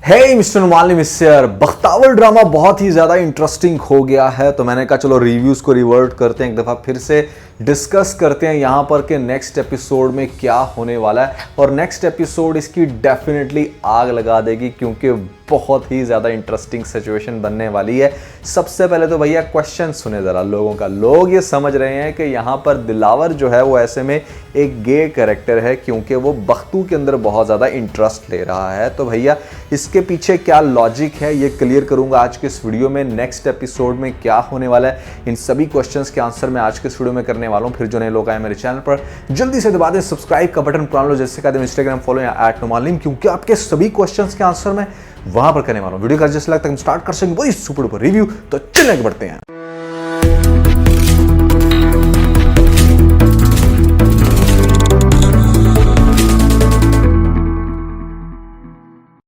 हे mister नुमाली mister, Bakhtawar drama बहुत ही ज़्यादा interesting हो गया है, तो मैंने कहा चलो रिव्यूज़ को रिवर्ट करते हैं, एक दफ़ा फिर से डिस्कस करते हैं यहाँ पर कि नेक्स्ट एपिसोड में क्या होने वाला है। और नेक्स्ट एपिसोड इसकी डेफिनेटली आग लगा देगी, क्योंकि बहुत ही ज़्यादा इंटरेस्टिंग सिचुएशन बनने वाली है। सबसे पहले तो भैया क्वेश्चन सुने ज़रा लोगों का। लोग ये समझ रहे हैं कि यहाँ पर दिलावर जो है वो ऐसे में एक गे कैरेक्टर है, क्योंकि वो बख्तू के अंदर बहुत ज़्यादा इंटरेस्ट ले रहा है। तो भैया इसके पीछे क्या लॉजिक है ये क्लियर करूंगा आज के इस वीडियो में। नेक्स्ट एपिसोड में क्या होने वाला है, इन सभी क्वेश्चंस के आंसर मैं आज के इस वीडियो में करने वाला हूं। फिर जो नए लोग आए मेरे चैनल पर, जल्दी से दबा दें सब्सक्राइब का बटन, पुराने लोग जैसे कहते हैं इंस्टाग्राम फॉलो या @नुमालिम, क्योंकि आपके सभी क्वेश्चंस के आंसर मैं वहां पर करने वाला हूं। वीडियो का जैसे लगता है हम स्टार्ट कर सकेंगे वही सुपर डुपर रिव्यू, तो चलिए आगे बढ़ते हैं।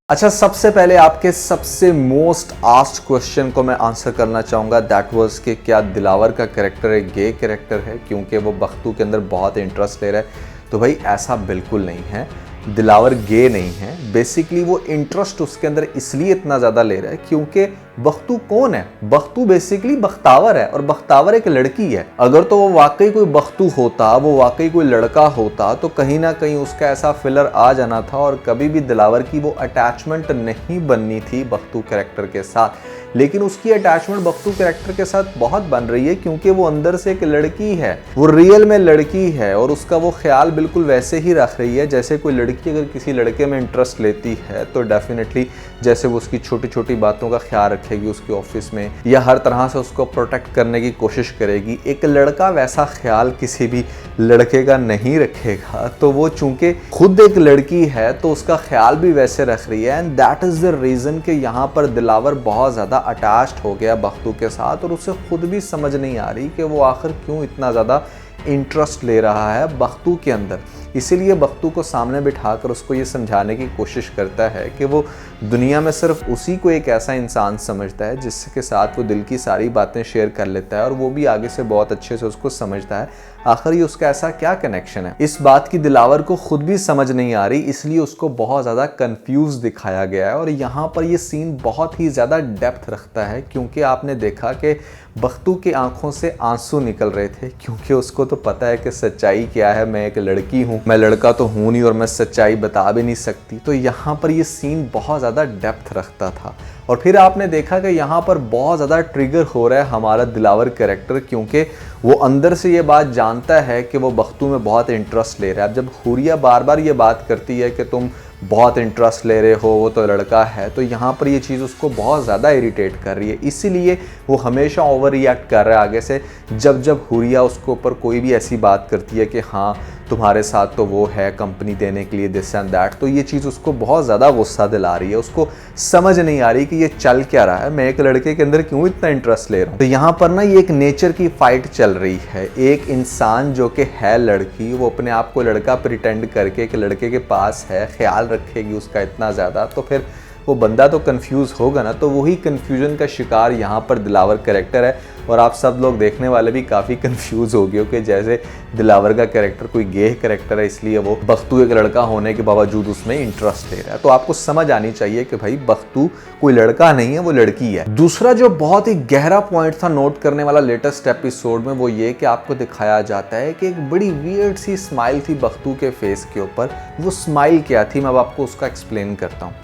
अच्छा, सबसे पहले आपके सबसे मोस्ट आस्क्ड क्वेश्चन को मैं आंसर करना चाहूँगा। दैट वाज कि क्या दिलावर का कैरेक्टर एक गे कैरेक्टर है क्योंकि वो बख्तू के अंदर बहुत इंटरेस्ट ले रहा है? तो भाई ऐसा बिल्कुल नहीं है, दिलावर गे नहीं है। बेसिकली वो इंटरेस्ट उसके अंदर इसलिए इतना ज़्यादा ले रहा है क्योंकि बख्तू कौन है? बख्तू बेसिकली बख्तावर है, और बख्तावर एक लड़की है। अगर तो वो वाकई कोई बख्तू होता, वो वाकई कोई लड़का होता, तो कहीं ना कहीं उसका ऐसा फिलर आ जाना था और कभी भी दिलावर की वो अटैचमेंट नहीं बननी थी बख्तू कैरेक्टर के साथ। लेकिन उसकी अटैचमेंट बख्तू कैरेक्टर के साथ बहुत बन रही है क्योंकि वो अंदर से एक लड़की है, वो रियल में लड़की है, और उसका वो ख्याल बिल्कुल वैसे ही रख रही है जैसे कोई लड़की अगर किसी लड़के में इंटरेस्ट लेती है तो डेफिनेटली जैसे वो उसकी छोटी छोटी बातों का ख्याल रखेगी उसके ऑफिस में, या हर तरह से उसको प्रोटेक्ट करने की कोशिश करेगी। एक लड़का वैसा ख्याल किसी भी लड़के का नहीं रखेगा। तो वो चूंकि खुद एक लड़की है तो उसका ख्याल भी वैसे रख रही है, and that is the reason कि यहाँ पर दिलावर बहुत ज़्यादा अटैच्ड हो गया बख्तू के साथ, और उसे खुद भी समझ नहीं आ रही कि वो आखिर क्यों इतना ज़्यादा इंटरेस्ट ले रहा है बख्तू के अंदर। इसीलिए बख्तू को सामने बिठाकर उसको ये समझाने की कोशिश करता है कि वो दुनिया में सिर्फ उसी को एक ऐसा इंसान समझता है जिसके साथ वो दिल की सारी बातें शेयर कर लेता है, और वो भी आगे से बहुत अच्छे से उसको समझता है। आखिर ये उसका ऐसा क्या कनेक्शन है, इस बात की दिलावर को खुद भी समझ नहीं आ रही, इसलिए उसको बहुत ज़्यादा कंफ्यूज दिखाया गया है। और यहाँ पर ये सीन बहुत ही ज़्यादा डेप्थ रखता है, क्योंकि आपने देखा कि बख्तू की आंखों से आंसू निकल रहे थे, क्योंकि उसको तो पता है कि सच्चाई क्या है। मैं एक लड़की हूँ, मैं लड़का तो हूँ नहीं, और मैं सच्चाई बता भी नहीं सकती। तो यहाँ पर ये सीन बहुत ज़्यादा डेप्थ रखता था। और फिर आपने देखा कि यहाँ पर बहुत ज़्यादा ट्रिगर हो रहा है हमारा दिलावर कैरेक्टर, क्योंकि वो अंदर से ये बात जानता है कि वो बख्तू में बहुत इंटरेस्ट ले रहा है। अब जब हुरिया बार बार ये बात करती है कि तुम बहुत इंटरेस्ट ले रहे हो, वो तो लड़का है, तो यहाँ पर ये चीज़ उसको बहुत ज़्यादा इरिटेट कर रही है। इसीलिए वो हमेशा ओवर रिएक्ट कर रहा है आगे से। जब जब हुरिया उसके ऊपर कोई भी ऐसी बात करती है कि हाँ तुम्हारे साथ तो वो है कंपनी देने के लिए दिस एंड दैट, तो ये चीज़ उसको बहुत ज़्यादा गुस्सा दिला रही है। उसको समझ नहीं आ रही कि ये चल क्या रहा है, मैं एक लड़के के अंदर क्यों इतना इंटरेस्ट ले रहा हूँ। तो यहाँ पर ना ये एक नेचर की फाइट चल रही है। एक इंसान जो कि है लड़की, वो अपने आप को लड़का प्रिटेंड करके कि लड़के के पास है, ख्याल रखेगी उसका इतना ज़्यादा, तो फिर वो बंदा तो कंफ्यूज होगा ना। तो वही कंफ्यूजन का शिकार यहाँ पर दिलावर कैरेक्टर है। और आप सब लोग देखने वाले भी काफ़ी कंफ्यूज हो गए हो कि जैसे दिलावर का कैरेक्टर कोई गे कैरेक्टर है, इसलिए वो बख्तू एक लड़का होने के बावजूद उसमें इंटरेस्ट ले रहा है। तो आपको समझ आनी चाहिए कि भाई बख्तू कोई लड़का नहीं है, वो लड़की है। दूसरा जो बहुत ही गहरा पॉइंट था नोट करने वाला लेटेस्ट एपिसोड में, वो ये कि आपको दिखाया जाता है कि एक बड़ी वियर्ड सी स्माइल थी बख्तू के फेस के ऊपर। वो स्माइल क्या थी, मैं अब आपको उसका एक्सप्लेन करता हूँ।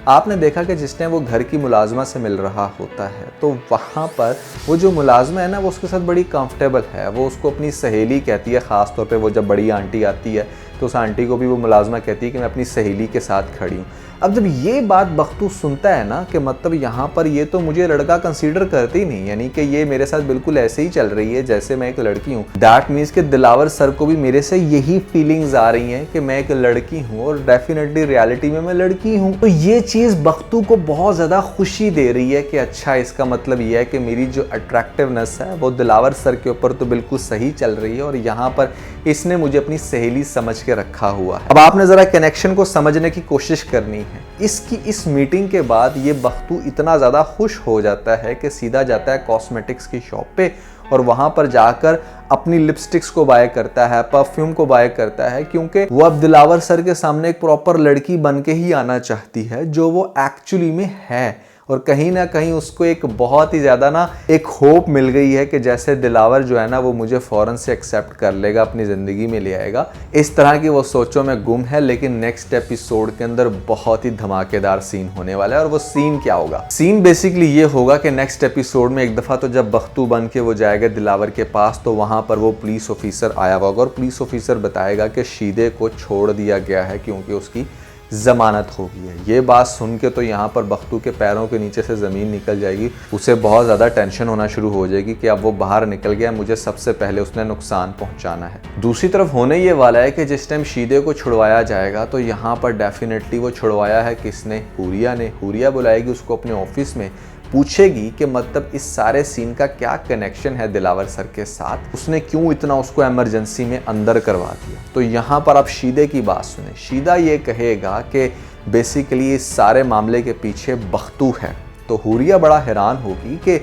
आपने देखा कि जिसने वो घर की मुलाजमा से मिल रहा होता है, तो वहाँ पर वो जो मुलाजमा है ना, वो उसके साथ बड़ी कंफर्टेबल है। वो उसको अपनी सहेली कहती है, ख़ास तौर पे वो जब बड़ी आंटी आती है तो उस आंटी को भी वो मुलाजमा कहती है कि मैं अपनी सहेली के साथ खड़ी हूँ। अब जब ये बात बख्तू सुनता है ना कि मतलब यहाँ पर ये तो मुझे लड़का कंसीडर करती ही नहीं, यानी कि ये मेरे साथ बिल्कुल ऐसे ही चल रही है जैसे मैं एक लड़की हूँ। दैट मीन्स कि दिलावर सर को भी मेरे से यही फीलिंग्स आ रही हैं कि मैं एक लड़की हूँ, और डेफिनेटली रियलिटी में मैं लड़की हूँ। तो ये चीज़ बख्तू को बहुत ज़्यादा खुशी दे रही है कि अच्छा, इसका मतलब ये है कि मेरी जो अट्रैक्टिवनेस है वो दिलावर सर के ऊपर तो बिल्कुल सही चल रही है, और यहाँ पर इसने मुझे अपनी सहेली समझ के रखा हुआ है। अब आपने ज़रा कनेक्शन को समझने की कोशिश करनी है। इसकी इस मीटिंग के बाद ये बख्तू इतना ज़्यादा खुश हो जाता है कि सीधा जाता है कॉस्मेटिक्स की शॉप पे और वहाँ पर जाकर अपनी लिपस्टिक्स को बाय करता है, परफ्यूम को बाय करता है, क्योंकि वो अब दिलावर सर के सामने एक प्रॉपर लड़की बन के ही आना चाहती है जो वो एक्चुअली में है। और कहीं ना कहीं उसको एक बहुत ही ज़्यादा ना एक होप मिल गई है कि जैसे दिलावर जो है ना वो मुझे फ़ौरन से एक्सेप्ट कर लेगा, अपनी ज़िंदगी में ले आएगा। इस तरह की वो सोचों में गुम है। लेकिन नेक्स्ट एपिसोड के अंदर बहुत ही धमाकेदार सीन होने वाला है। और वो सीन क्या होगा? सीन बेसिकली ये होगा कि नेक्स्ट एपिसोड में एक दफ़ा तो जब बख्तू बन के वो जाएगा दिलावर के पास, तो वहाँ पर वो पुलिस ऑफिसर आया होगा और पुलिस ऑफिसर बताएगा कि शीदे को छोड़ दिया गया है क्योंकि उसकी ज़मानत हो गई है। ये बात सुन के तो यहाँ पर बख्तू के पैरों के नीचे से ज़मीन निकल जाएगी। उसे बहुत ज़्यादा टेंशन होना शुरू हो जाएगी कि अब वो बाहर निकल गया, मुझे सबसे पहले उसने नुकसान पहुँचाना है। दूसरी तरफ होने ये वाला है कि जिस टाइम शीदे को छुड़वाया जाएगा तो यहाँ पर डेफिनेटली वो छुड़वाया है किसने? हुरिया ने। हुरिया बुलाएगी उसको अपने ऑफिस में, पूछेगी कि मतलब इस सारे सीन का क्या कनेक्शन है दिलावर सर के साथ, उसने क्यों इतना उसको इमरजेंसी में अंदर करवा दिया। तो यहाँ पर आप शीदे की बात सुने। शीदा ये कहेगा कि बेसिकली इस सारे मामले के पीछे बख्तू है। तो हुरिया बड़ा हैरान होगी कि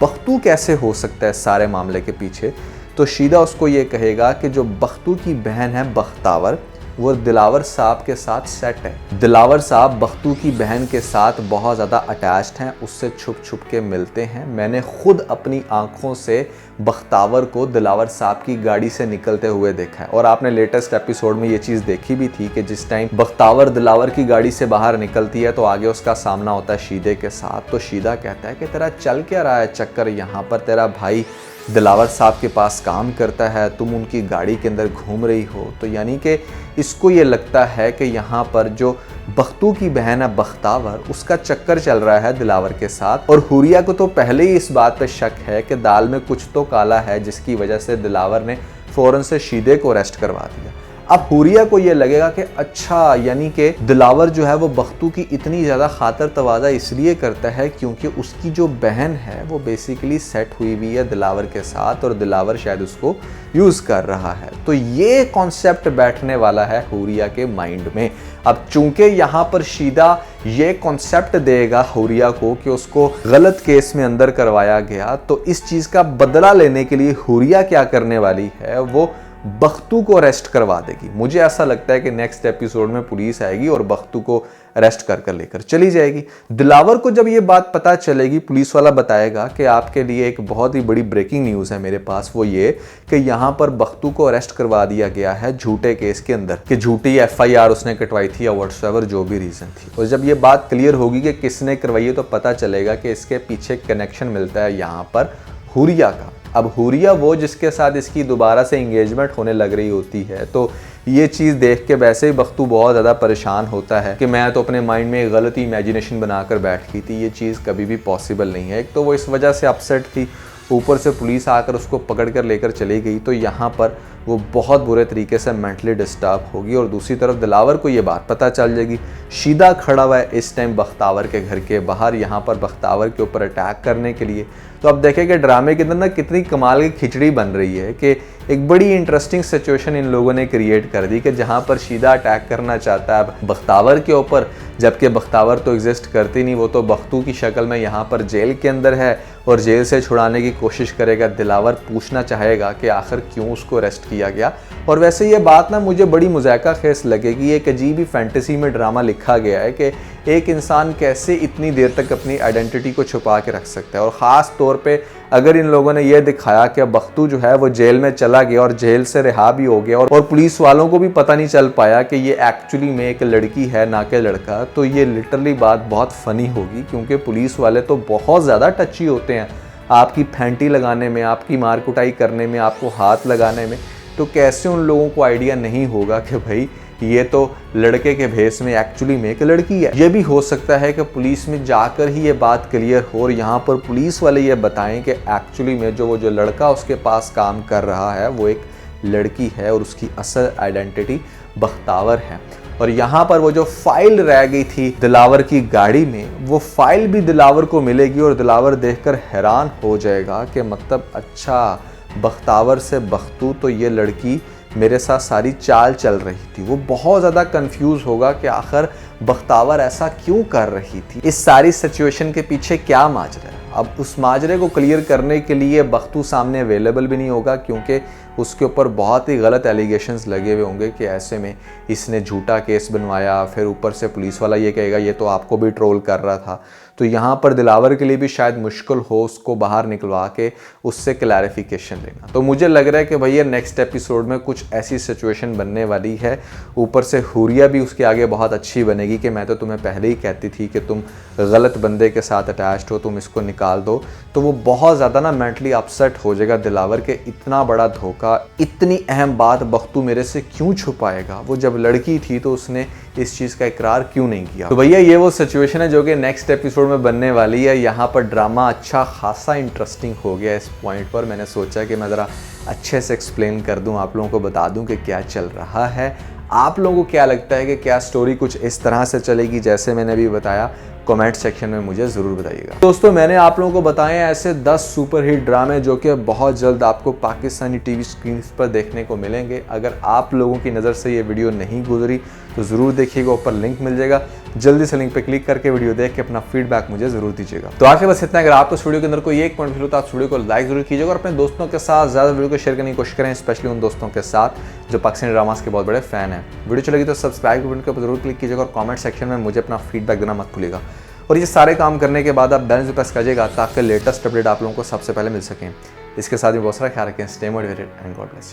बख्तू कैसे हो सकता है सारे मामले के पीछे। तो शीदा उसको ये कहेगा कि जो बख्तू की बहन है बख्तावर, वो दिलावर साहब के साथ सेट है। दिलावर साहब बख्तू की बहन के साथ बहुत ज़्यादा अटैच्ड हैं, उससे छुप छुप के मिलते हैं। मैंने खुद अपनी आंखों से बख्तावर को दिलावर साहब की गाड़ी से निकलते हुए देखा है। और आपने लेटेस्ट एपिसोड में ये चीज़ देखी भी थी कि जिस टाइम बख्तावर दिलावर की गाड़ी से बाहर निकलती है तो आगे उसका सामना होता है शीदे के साथ। तो शीदा कहता है कि तेरा चल क्या रहा है चक्कर यहाँ पर, तेरा भाई दिलावर साहब के पास काम करता है, तुम उनकी गाड़ी के अंदर घूम रही हो। तो यानी कि इसको ये लगता है कि यहाँ पर जो बख्तू की बहन है बख्तावर, उसका चक्कर चल रहा है दिलावर के साथ। और हुरिया को तो पहले ही इस बात पे शक है कि दाल में कुछ तो काला है, जिसकी वजह से दिलावर ने फ़ौरन से शीदे को अरेस्ट करवा दिया। अब हुरिया को ये लगेगा कि अच्छा, यानी कि दिलावर जो है वो बख्तू की इतनी ज़्यादा खातर तवाज़ा इसलिए करता है क्योंकि उसकी जो बहन है वो बेसिकली सेट हुई हुई है दिलावर के साथ और दिलावर शायद उसको यूज़ कर रहा है। तो ये कॉन्सेप्ट बैठने वाला है हुरिया के माइंड में। अब चूंकि यहाँ पर शीदा ये कॉन्सेप्ट देगा हुरिया को कि उसको गलत केस में अंदर करवाया गया, तो इस चीज़ का बदला लेने के लिए हुरिया क्या करने वाली है, वो बख्तू को अरेस्ट करवा देगी। मुझे ऐसा लगता है कि नेक्स्ट एपिसोड में पुलिस आएगी और बख्तू को अरेस्ट कर लेकर चली जाएगी। दिलावर को जब ये बात पता चलेगी, पुलिस वाला बताएगा कि आपके लिए एक बहुत ही बड़ी ब्रेकिंग न्यूज़ है मेरे पास, वो ये कि यहाँ पर बख्तू को अरेस्ट करवा दिया गया है झूठे केस के अंदर, कि झूठी FIR उसने कटवाई थी या व्हाट्सएवर जो भी रीज़न थी। और जब ये बात क्लियर होगी कि किसने करवाई है तो पता चलेगा कि इसके पीछे कनेक्शन मिलता है यहाँ पर हुरिया का। अब हुरिया वो जिसके साथ इसकी दोबारा से इंगेजमेंट होने लग रही होती है, तो ये चीज़ देख के वैसे ही बख्तू बहुत ज़्यादा परेशान होता है कि मैं तो अपने माइंड में गलत ही इमेजिनेशन बनाकर बैठ गई थी, ये चीज़ कभी भी पॉसिबल नहीं है। एक तो वो इस वजह से अपसेट थी, ऊपर से पुलिस आकर उसको पकड़ कर लेकर चली गई, तो यहाँ पर वो बहुत बुरे तरीके से मेंटली डिस्टर्ब होगी। और दूसरी तरफ दिलावर को ये बात पता चल जाएगी। शीदा खड़ा हुआ है इस टाइम बख्तावर के घर के बाहर, यहाँ पर बख्तावर के ऊपर अटैक करने के लिए। तो अब देखें कि ड्रामे के अंदर ना कितनी कमाल की खिचड़ी बन रही है कि एक बड़ी इंटरेस्टिंग सिचुएशन इन लोगों ने क्रिएट कर दी कि जहाँ पर शीदा अटैक करना चाहता है बख्तावर के ऊपर, जबकि बख्तावर तो एग्जिस्ट करती नहीं, वो तो बख्तू की शक्ल में यहाँ पर जेल के अंदर है और जेल से छुड़ाने की कोशिश करेगा। दिलावर पूछना चाहेगा कि आखिर क्यों उसको अरेस्ट किया गया। और वैसे ये बात ना मुझे बड़ी मुज़ायका खेस लगेगी, एक अजीब ही फैंटेसी में ड्रामा लिखा गया है कि एक इंसान कैसे इतनी देर तक अपनी आइडेंटिटी को छुपा के रख सकता है। और ख़ास तौर पे अगर इन लोगों ने यह दिखाया कि बख्तू जो है वो जेल में चला गया और जेल से रिहा भी हो गया और पुलिस वालों को भी पता नहीं चल पाया कि ये एक्चुअली में एक लड़की है ना कि लड़का, तो ये लिटरली बात बहुत फ़नी होगी, क्योंकि पुलिस वाले तो बहुत ज़्यादा टची होते हैं आपकी फैंटी लगाने में, आपकी मार कुटाई करने में, आपको हाथ लगाने में। तो कैसे उन लोगों को आइडिया नहीं होगा कि भाई ये तो लड़के के भेस में एक्चुअली में एक लड़की है। ये भी हो सकता है कि पुलिस में जाकर ही ये बात क्लियर हो और यहाँ पर पुलिस वाले ये बताएं कि एक्चुअली में वो जो लड़का उसके पास काम कर रहा है वो एक लड़की है और उसकी असल आइडेंटिटी बख्तावर है। और यहाँ पर वो जो फाइल रह गई थी दिलावर की गाड़ी में, वो फाइल भी दिलावर को मिलेगी और दिलावर देखकर हैरान हो जाएगा कि मतलब अच्छा, बख्तावर से बख्तू, तो ये लड़की मेरे साथ सारी चाल चल रही थी। वो बहुत ज़्यादा कंफ्यूज होगा कि आखिर बख्तावर ऐसा क्यों कर रही थी, इस सारी सिचुएशन के पीछे क्या माजरा है। अब उस माजरे को क्लियर करने के लिए बख्तू सामने अवेलेबल भी नहीं होगा, क्योंकि उसके ऊपर बहुत ही गलत एलिगेशंस लगे हुए होंगे कि ऐसे में इसने झूठा केस बनवाया, फिर ऊपर से पुलिस वाला ये कहेगा ये तो आपको भी ट्रोल कर रहा था। तो यहाँ पर दिलावर के लिए भी शायद मुश्किल हो उसको बाहर निकलवा के उससे क्लैरिफिकेशन लेना। तो मुझे लग रहा है कि भैया नेक्स्ट एपिसोड में कुछ ऐसी सिचुएशन बनने वाली है, ऊपर से हुरिया भी उसके आगे बहुत अच्छी बनेगी कि मैं तो तुम्हें पहले ही कहती थी कि तुम गलत बंदे के साथ अटैच्ड हो, तुम इसको निकाल दो। तो वो बहुत ज़्यादा ना मेंटली अपसेट हो जाएगा दिलावर के, इतना बड़ा धोखा, इतनी अहम बात बख्तू मेरे से क्यों छुपाएगा, वो जब लड़की थी तो उसने इस चीज़ का इकरार क्यों नहीं किया। तो भैया ये वो सिचुएशन है जो कि नेक्स्ट एपिसोड में बनने वाली है। यहाँ पर ड्रामा अच्छा खासा इंटरेस्टिंग हो गया। इस पॉइंट पर मैंने सोचा कि मैं ज़रा अच्छे से एक्सप्लेन कर दूं, आप लोगों को बता दूं कि क्या चल रहा है। आप लोगों को क्या लगता है कि क्या स्टोरी कुछ इस तरह से चलेगी जैसे मैंने अभी बताया? कमेंट सेक्शन में मुझे ज़रूर बताइएगा। दोस्तों मैंने आप लोगों को बताए ऐसे 10 सुपरहिट ड्रामे जो कि बहुत जल्द आपको पाकिस्तानी टीवी स्क्रीन पर देखने को मिलेंगे। अगर आप लोगों की नज़र से ये वीडियो नहीं गुजरी तो ज़रूर देखिएगा, ऊपर लिंक मिल जाएगा, जल्दी से लिंक पे क्लिक करके वीडियो देख के अपना फीडबैक मुझे ज़रूर दीजिएगा। तो आखिर बस इतना। अगर आपको इस वीडियो के अंदर कोई एक पॉइंट फील होता है तो वीडियो को लाइक जरूर कीजिएगा और अपने दोस्तों के साथ ज़्यादा वीडियो को शेयर करने की कोशिश करें, स्पेशली उन दोस्तों के साथ जो पाकिस्तानी ड्रामास के बहुत बड़े फैन हैं। वीडियो चलेगी तो सब्सक्राइब बटन के ऊपर जरूर क्लिक कीजिएगा और कमेंट सेक्शन में मुझे अपना फीडबैक देना मत भूलिएगा। और ये सारे काम करने के बाद आप बेल भी प्रेस कीजिएगा ताकि लेटेस्ट अपडेट आप लोगों को सबसे पहले मिल सकें। इसके साथ ही बहुत सारा ख्याल रखें। Stay motivated and God bless.